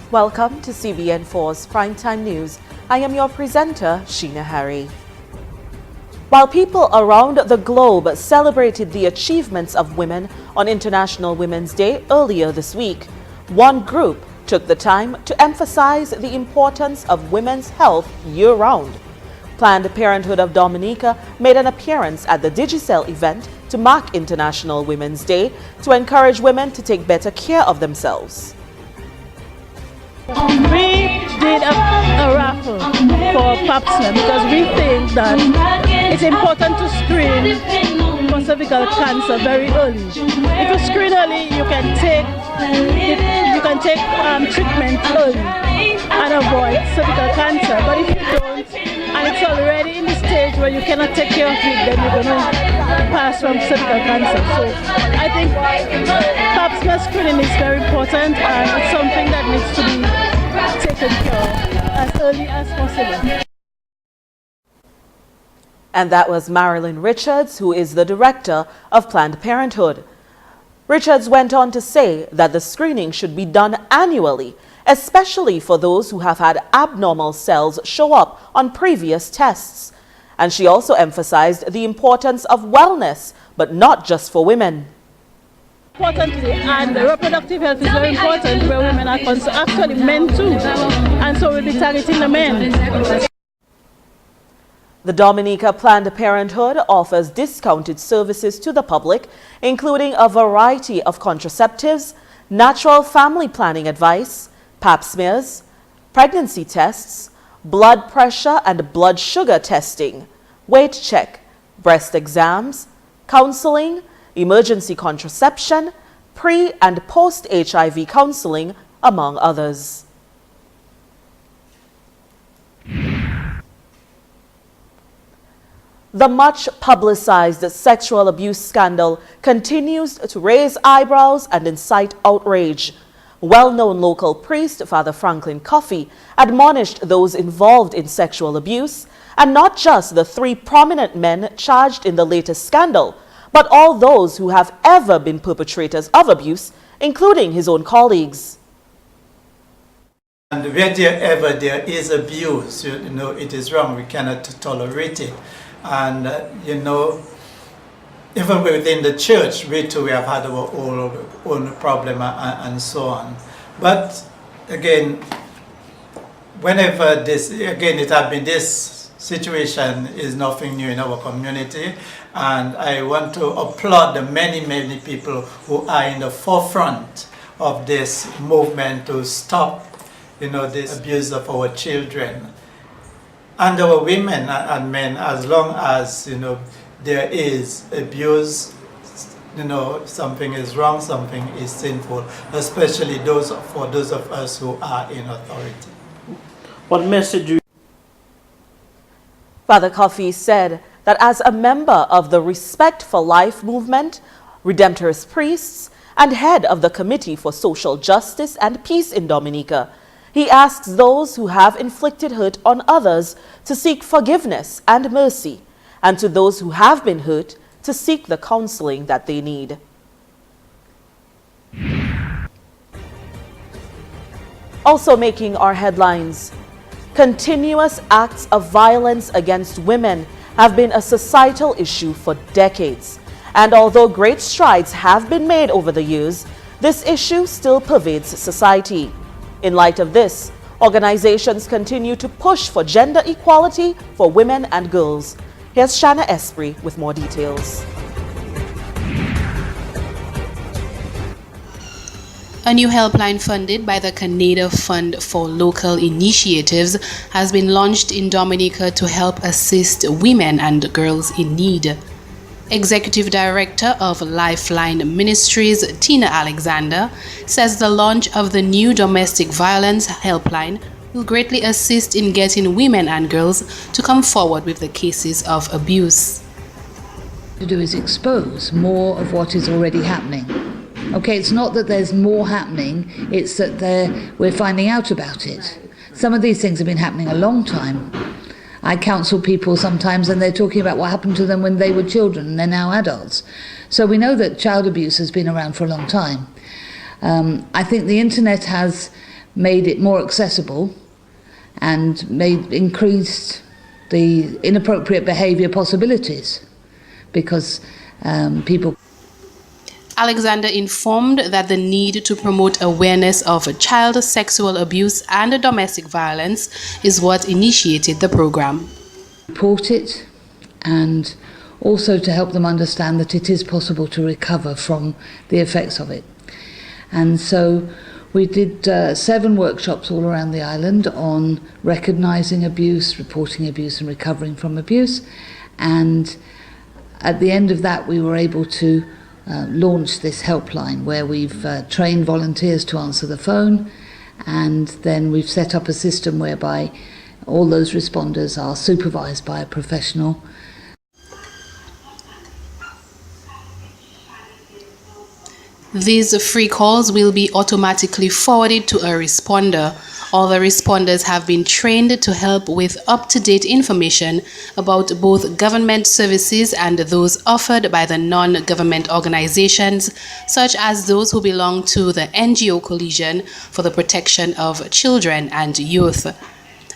Welcome to CBN4's Primetime News. I am your presenter, Sheena Harry. While people around the globe celebrated the achievements of women on International Women's Day earlier this week, one group took the time to emphasize the importance of women's health year-round. Planned Parenthood of Dominica made an appearance at the Digicel event to mark International Women's Day to encourage women to take better care of themselves. We did a raffle for pap smear because we think that it's important to screen for cervical cancer very early. If you screen early, you can take treatment early and avoid cervical cancer. But if you don't, and it's already in the stage where you cannot take care of it, then you're going to pass from cervical cancer. So I think pap smear screening is very important, and it's something that needs to be taken care of as early as possible. And that was Marilyn Richards, who is the director of Planned Parenthood. Richards went on to say that the screening should be done annually, especially for those who have had abnormal cells show up on previous tests. And she also emphasized the importance of wellness, but not just for women. Importantly, and reproductive health is very important where women are concerned, actually men too, and so we'll be targeting the men. The Dominica Planned Parenthood offers discounted services to the public, including a variety of contraceptives, natural family planning advice, pap smears, pregnancy tests, blood pressure and blood sugar testing, weight check, breast exams, counseling, emergency contraception, pre- and post-HIV counseling, among others. The much-publicized sexual abuse scandal continues to raise eyebrows and incite outrage. Well-known local priest, Father Franklin Coffey, admonished those involved in sexual abuse, and not just the 3 prominent men charged in the latest scandal, but all those who have ever been perpetrators of abuse, including his own colleagues. And wherever there is abuse, it is wrong. We cannot tolerate it. And, even within the church, we have had our own problem and so on. But again, whenever this situation is nothing new in our community, and I want to applaud the many people who are in the forefront of this movement to stop, this abuse of our children and our women and men. As long as there is abuse, something is wrong, something is sinful, especially for those of us who are in authority. What message do you... Father Coffey said that as a member of the Respect for Life movement, Redemptorist Priests, and head of the Committee for Social Justice and Peace in Dominica, he asks those who have inflicted hurt on others to seek forgiveness and mercy, and to those who have been hurt to seek the counseling that they need. Also making our headlines, continuous acts of violence against women have been a societal issue for decades. And although great strides have been made over the years, this issue still pervades society. In light of this, organizations continue to push for gender equality for women and girls. Here's Shanna Esprit with more details. A new helpline funded by the Canada Fund for Local Initiatives has been launched in Dominica to help assist women and girls in need. Executive Director of Lifeline Ministries, Tina Alexander, says the launch of the new domestic violence helpline will greatly assist in getting women and girls to come forward with the cases of abuse. To do is expose more of what is already happening. Okay, it's not that there's more happening, it's that we're finding out about it. Some of these things have been happening a long time. I counsel people sometimes and they're talking about what happened to them when they were children and they're now adults. So we know that child abuse has been around for a long time. I think the internet has made it more accessible and increased the inappropriate behaviour possibilities, because people. Alexander informed that the need to promote awareness of child sexual abuse and domestic violence is what initiated the program. Report it, and also to help them understand that it is possible to recover from the effects of it. And so we did 7 workshops all around the island on recognising abuse, reporting abuse and recovering from abuse. And at the end of that we were able to launch this helpline where we've trained volunteers to answer the phone, and then we've set up a system whereby all those responders are supervised by a professional. These free calls will be automatically forwarded to a responder. All the responders have been trained to help with up-to-date information about both government services and those offered by the non-government organizations, such as those who belong to the NGO Coalition for the Protection of Children and Youth.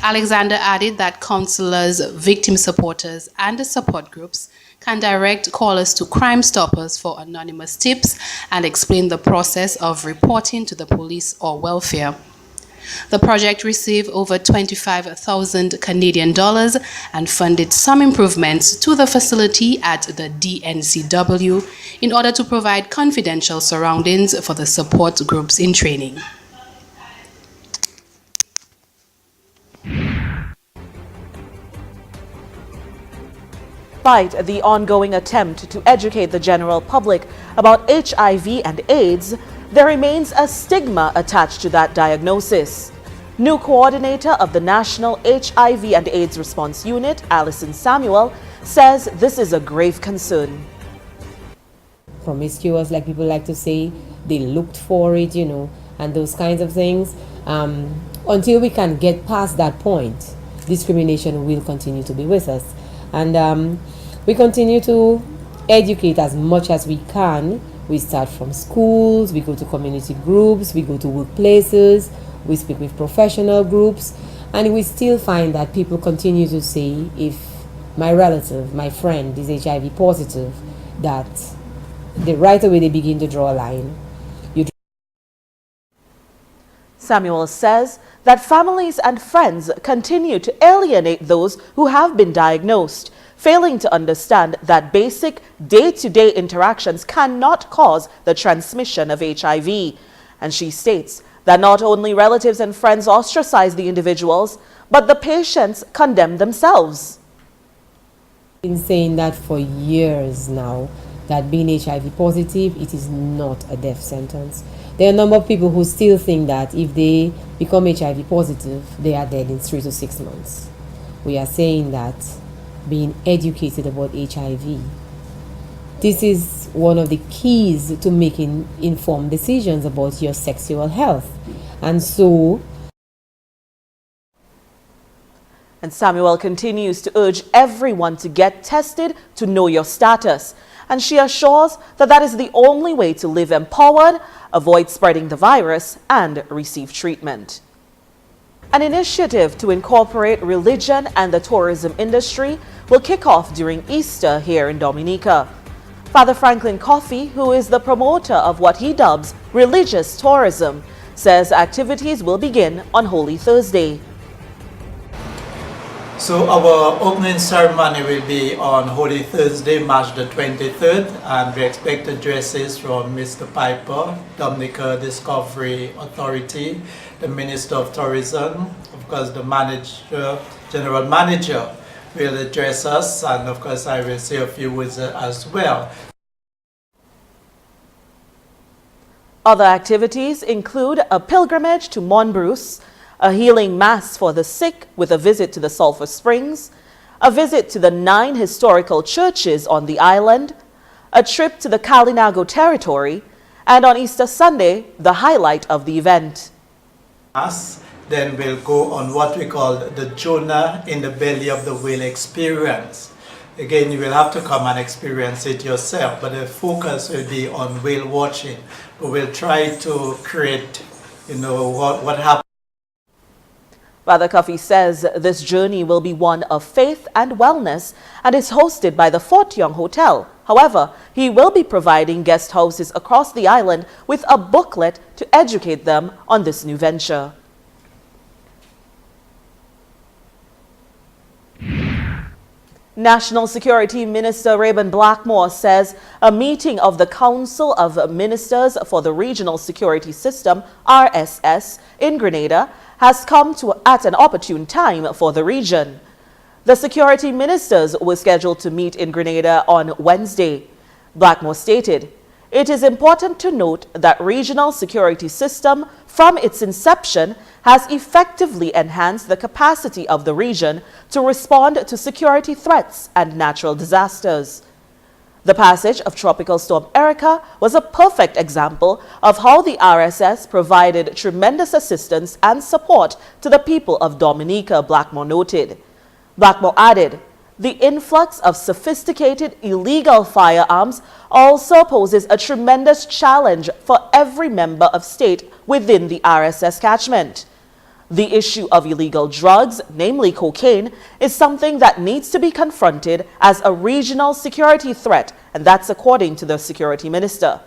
Alexander added that counselors, victim supporters, and support groups can direct callers to Crime Stoppers for anonymous tips and explain the process of reporting to the police or welfare. The project received over 25,000 Canadian dollars and funded some improvements to the facility at the DNCW in order to provide confidential surroundings for the support groups in training. Despite the ongoing attempt to educate the general public about HIV and AIDS, there remains a stigma attached to that diagnosis. New coordinator of the National HIV and AIDS Response Unit, Alison Samuel, says this is a grave concern. Promiscuous, like people like to say, they looked for it, and those kinds of things. Until we can get past that point, discrimination will continue to be with us. And we continue to educate as much as we can. We start from schools, we go to community groups, we go to workplaces, we speak with professional groups, and we still find that people continue to say, if my relative, my friend is HIV positive, that right away they begin to draw a line. Samuel says that families and friends continue to alienate those who have been diagnosed, failing to understand that basic day-to-day interactions cannot cause the transmission of HIV. And she states that not only relatives and friends ostracize the individuals, but the patients condemn themselves. I've been saying that for years now, that being HIV positive, it is not a death sentence. There are a number of people who still think that if they become HIV positive, they are dead in 3 to 6 months. We are saying that being educated about HIV, this is one of the keys to making informed decisions about your sexual health. And Samuel continues to urge everyone to get tested to know your status. And she assures that that is the only way to live empowered, avoid spreading the virus, and receive treatment. An initiative to incorporate religion and the tourism industry will kick off during Easter here in Dominica. Father Franklin Coffey, who is the promoter of what he dubs religious tourism, says activities will begin on Holy Thursday. So our opening ceremony will be on Holy Thursday, March the 23rd, and we expect addresses from Mr. Piper, Dominica Discovery Authority, the Minister of Tourism, of course the General Manager will address us, and of course I will say a few words as well. Other activities include a pilgrimage to Monbruce, a healing mass for the sick with a visit to the Sulphur Springs, a visit to the 9 historical churches on the island, a trip to the Kalinago territory, and on Easter Sunday, the highlight of the event. Then we'll go on what we call the Jonah in the belly of the whale experience. Again, you will have to come and experience it yourself, but the focus will be on whale watching. We will try to create, what happened. Father Cuffey says this journey will be one of faith and wellness and is hosted by the Fort Young Hotel. However, he will be providing guest houses across the island with a booklet to educate them on this new venture. National Security Minister Rayburn Blackmore says a meeting of the Council of Ministers for the Regional Security System, RSS, in Grenada has come at an opportune time for the region. The security ministers were scheduled to meet in Grenada on Wednesday. Blackmore stated, "It is important to note that regional security system from its inception has effectively enhanced the capacity of the region to respond to security threats and natural disasters." The passage of Tropical Storm Erica was a perfect example of how the RSS provided tremendous assistance and support to the people of Dominica, Blackmore noted. Blackmore added, "The influx of sophisticated illegal firearms also poses a tremendous challenge for every member of state within the RSS catchment. The issue of illegal drugs, namely cocaine, is something that needs to be confronted as a regional security threat, and that's according to the security minister."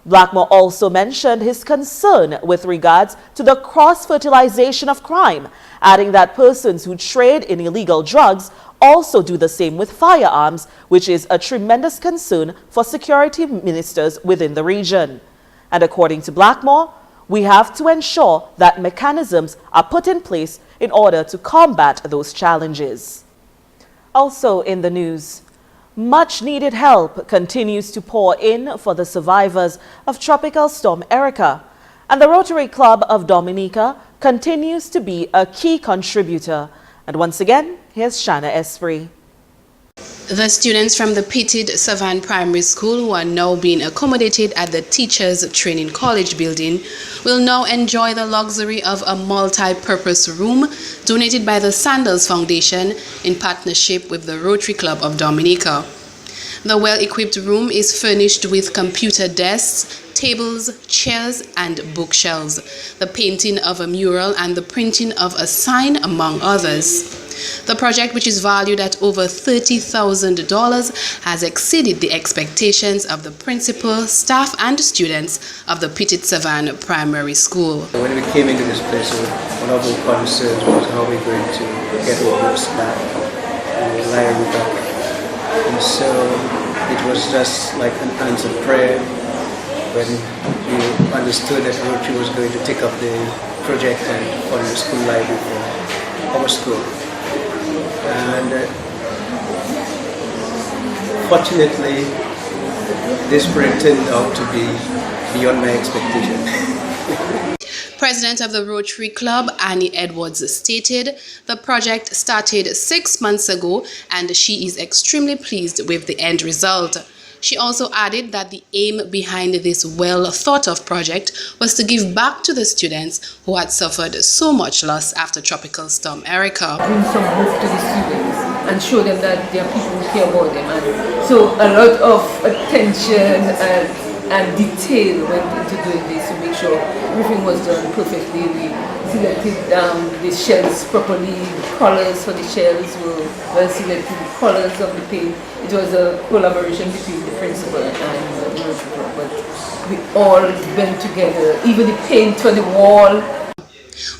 Blackmore also mentioned his concern with regards to the cross-fertilization of crime, adding that persons who trade in illegal drugs also do the same with firearms, which is a tremendous concern for security ministers within the region. And according to Blackmore, we have to ensure that mechanisms are put in place in order to combat those challenges. Also in the news, much needed help continues to pour in for the survivors of Tropical Storm Erica, and the Rotary Club of Dominica continues to be a key contributor. And once again, here's Shanna Esprit. The students from the pitted Savannah Primary School, who are now being accommodated at the Teachers Training College building, will now enjoy the luxury of a multi-purpose room donated by the Sandals Foundation in partnership with the Rotary Club of Dominica. The well-equipped room is furnished with computer desks, tables, chairs, and bookshelves, the painting of a mural and the printing of a sign, among others. The project, which is valued at over $30,000, has exceeded the expectations of the principal, staff, and students of the Petite Savannah Primary School. When we came into this place, one of our concerns was how we're going to get our books back and the library back. And so it was just like an answered prayer when we understood that Rotary was going to take up the project and fund the school library for our school. And fortunately, this project turned out to be beyond my expectation. President of the Rotary Club, Annie Edwards, stated the project started 6 months ago and she is extremely pleased with the end result. She also added that the aim behind this well-thought-of project was to give back to the students who had suffered so much loss after Tropical Storm Erica. Bring some hope to the students and show them that there are people who care about them. And so a lot of attention and detail went into doing this to make sure everything was done perfectly. We selected the shells properly, the colors for the shells were well selected, the colors of the paint. It was a collaboration between the principal and the Rotary Club, but we all went together, even the paint for the wall.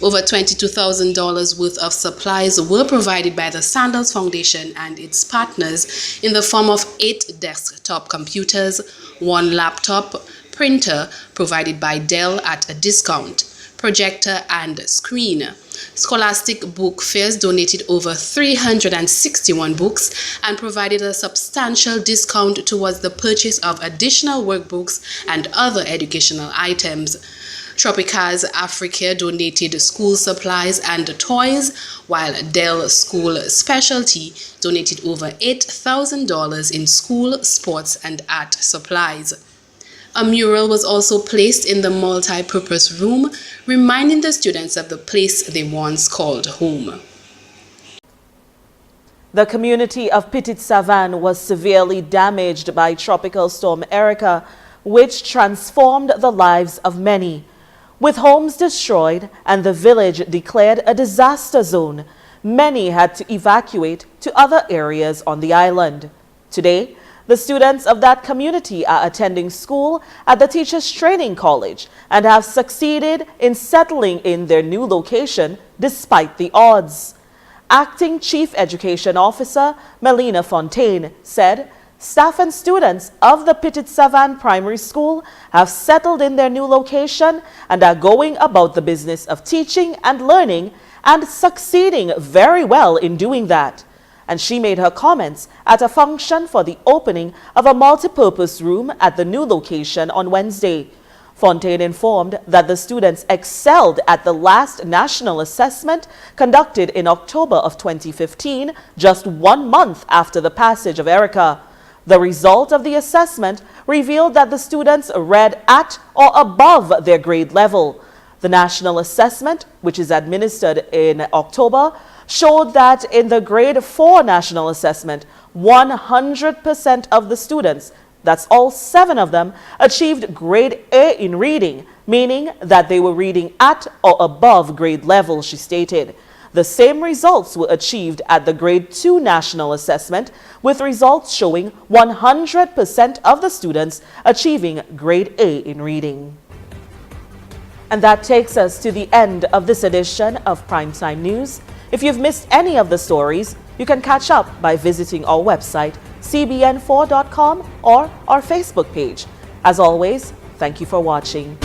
Over $22,000 worth of supplies were provided by the Sandals Foundation and its partners in the form of 8 desktop computers, 1 laptop, printer provided by Dell at a discount, projector and screen. Scholastic Book Fairs donated over 361 books and provided a substantial discount towards the purchase of additional workbooks and other educational items. Tropicaz Africa donated school supplies and toys, while Dell School Specialty donated over $8,000 in school, sports, and art supplies. A mural was also placed in the multi-purpose room, reminding the students of the place they once called home. The community of Petite Savannah was severely damaged by Tropical Storm Erica, which transformed the lives of many. With homes destroyed and the village declared a disaster zone, many had to evacuate to other areas on the island. Today, the students of that community are attending school at the Teachers Training College and have succeeded in settling in their new location despite the odds. Acting Chief Education Officer Melina Fontaine said staff and students of the Petit Savan Primary School have settled in their new location and are going about the business of teaching and learning and succeeding very well in doing that. And she made her comments at a function for the opening of a multipurpose room at the new location on Wednesday. Fontaine informed that the students excelled at the last national assessment conducted in October of 2015, just 1 month after the passage of Erica. The result of the assessment revealed that the students read at or above their grade level. The national assessment, which is administered in October, showed that in the grade 4 national assessment, 100% of the students, that's all 7 of them, achieved grade A in reading, meaning that they were reading at or above grade level, she stated. The same results were achieved at the grade 2 national assessment, with results showing 100% of the students achieving grade A in reading. And that takes us to the end of this edition of Primetime News. If you've missed any of the stories, you can catch up by visiting our website, cbn4.com, or our Facebook page. As always, thank you for watching.